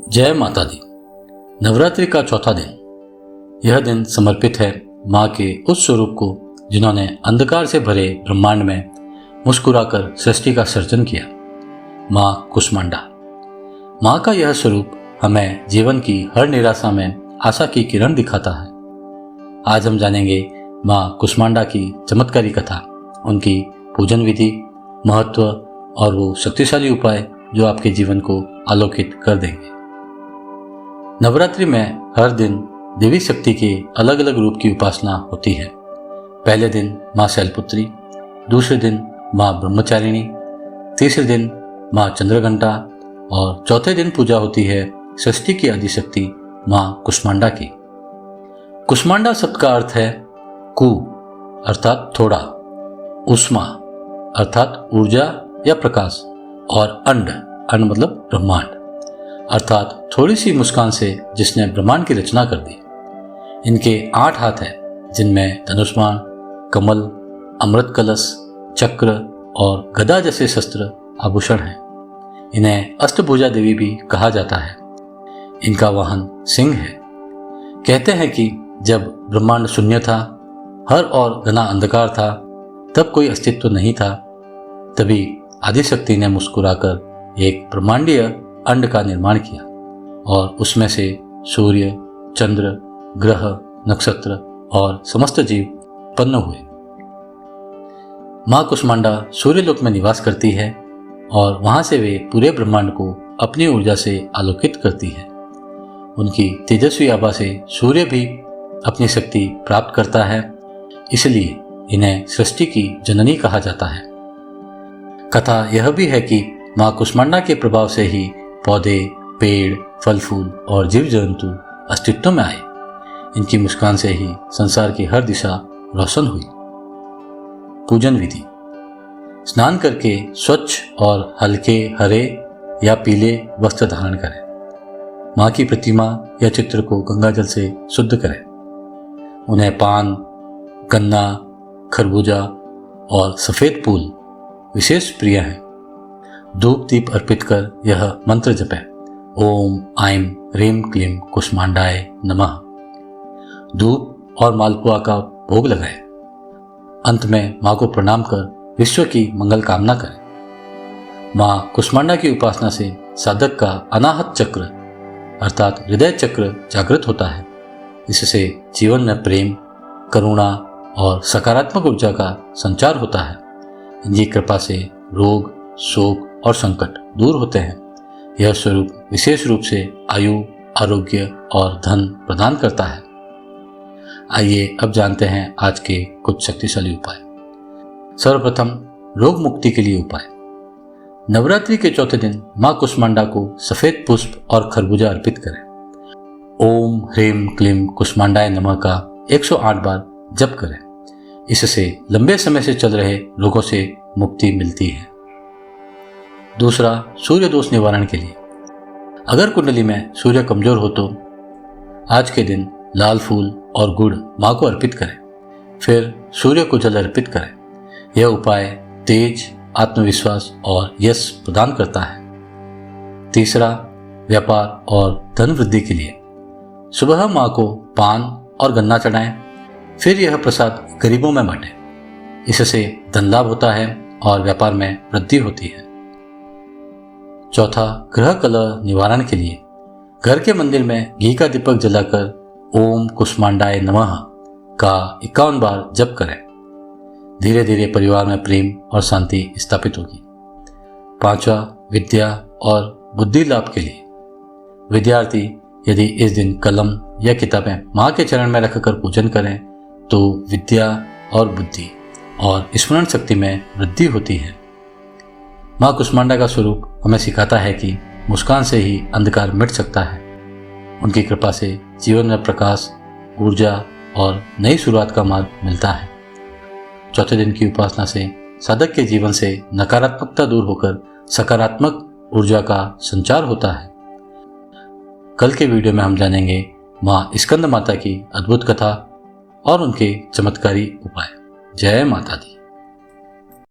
जय माता दी। नवरात्रि का चौथा दिन। यह दिन समर्पित है माँ के उस स्वरूप को जिन्होंने अंधकार से भरे ब्रह्मांड में मुस्कुराकर सृष्टि का सर्जन किया, माँ कुष्मांडा। माँ का यह स्वरूप हमें जीवन की हर निराशा में आशा की किरण दिखाता है। आज हम जानेंगे माँ कुष्मांडा की चमत्कारी कथा, उनकी पूजन विधि, महत्व और वो शक्तिशाली उपाय जो आपके जीवन को आलोकित कर देंगे। नवरात्रि में हर दिन देवी शक्ति के अलग अलग रूप की उपासना होती है। पहले दिन माँ शैलपुत्री, दूसरे दिन माँ ब्रह्मचारिणी, तीसरे दिन माँ चंद्रघंटा और चौथे दिन पूजा होती है सृष्टि की आदिशक्ति माँ कुष्मांडा की। कुष्मांडा शब्द का अर्थ है कु अर्थात थोड़ा, उष्मा अर्थात ऊर्जा या प्रकाश और अंड मतलब ब्रह्मांड अर्थात थोड़ी सी मुस्कान से जिसने ब्रह्मांड की रचना कर दी। इनके 8 हाथ हैं जिनमें धनुष्मान, कमल, अमृत कलश, चक्र और गदा जैसे शस्त्र आभूषण हैं। इन्हें अष्टभुजा देवी भी कहा जाता है। इनका वाहन सिंह है। कहते हैं कि जब ब्रह्मांड शून्य था, हर और घना अंधकार था, तब कोई अस्तित्व नहीं था, तभी आदिशक्ति ने मुस्कुराकर एक ब्रह्मांडीय अंड का निर्माण किया और उसमें से सूर्य, चंद्र, ग्रह, नक्षत्र और समस्त जीव उत्पन्न हुए। माँ कुष्मांडा सूर्यलोक में निवास करती है और वहां से वे पूरे ब्रह्मांड को अपनी ऊर्जा से आलोकित करती है। उनकी तेजस्वी आभा से सूर्य भी अपनी शक्ति प्राप्त करता है, इसलिए इन्हें सृष्टि की जननी कहा जाता है। कथा यह भी है कि माँ कुष्मांडा के प्रभाव से ही पौधे, पेड़, फल फूल और जीव जंतु अस्तित्व में आए। इनकी मुस्कान से ही संसार की हर दिशा रोशन हुई। पूजन विधि। स्नान करके स्वच्छ और हल्के हरे या पीले वस्त्र धारण करें। माँ की प्रतिमा या चित्र को गंगा जल से शुद्ध करें। उन्हें पान, गन्ना, खरबूजा और सफ़ेद फूल विशेष प्रिय हैं। धूप दीप अर्पित कर यह मंत्र जपें, ओम ऐं ह्रीं क्लीं कुष्मांडाय नमः। धूप और मालपुआ का भोग लगाएं। अंत में माँ को प्रणाम कर विश्व की मंगल कामना करें। माँ कुष्मांडा की उपासना से साधक का अनाहत चक्र अर्थात हृदय चक्र जागृत होता है। इससे जीवन में प्रेम, करुणा और सकारात्मक ऊर्जा का संचार होता है। इनकी कृपा से रोग, शोक और संकट दूर होते हैं। यह स्वरूप विशेष रूप से आयु, आरोग्य और धन प्रदान करता है। आइए अब जानते हैं आज के कुछ शक्तिशाली उपाय। सर्वप्रथम रोग मुक्ति के लिए उपाय। नवरात्रि के चौथे दिन माँ कुष्मांडा को सफेद पुष्प और खरबूजा अर्पित करें। ओम ह्रीं क्लीं कुष्मांडाय नमः का 108 बार जप करें। इससे लंबे समय से चल रहे रोगों से मुक्ति मिलती है। दूसरा, सूर्य दोष निवारण के लिए। अगर कुंडली में सूर्य कमजोर हो तो आज के दिन लाल फूल और गुड़ माँ को अर्पित करें, फिर सूर्य को जल अर्पित करें। यह उपाय तेज, आत्मविश्वास और यश प्रदान करता है। तीसरा, व्यापार और धन वृद्धि के लिए। सुबह माँ को पान और गन्ना चढ़ाएं, फिर यह प्रसाद गरीबों में बांटें। इससे धन लाभ होता है और व्यापार में वृद्धि होती है। चौथा, ग्रह कलह निवारण के लिए। घर के मंदिर में घी का दीपक जलाकर ओम कुष्मांडाय नमः का 51 बार जप करें। धीरे धीरे परिवार में प्रेम और शांति स्थापित होगी। पांचवा, विद्या और बुद्धि लाभ के लिए। विद्यार्थी यदि इस दिन कलम या किताबें माँ के चरण में रखकर पूजन करें तो विद्या और बुद्धि और स्मरण शक्ति में वृद्धि होती है। माँ कुष्मांडा का स्वरूप हमें सिखाता है कि मुस्कान से ही अंधकार मिट सकता है। उनकी कृपा से जीवन में प्रकाश, ऊर्जा और नई शुरुआत का मार्ग मिलता है। चौथे दिन की उपासना से साधक के जीवन से नकारात्मकता दूर होकर सकारात्मक ऊर्जा का संचार होता है। कल के वीडियो में हम जानेंगे माँ स्कंद माता की अद्भुत कथा और उनके चमत्कारी उपाय। जय माता दी।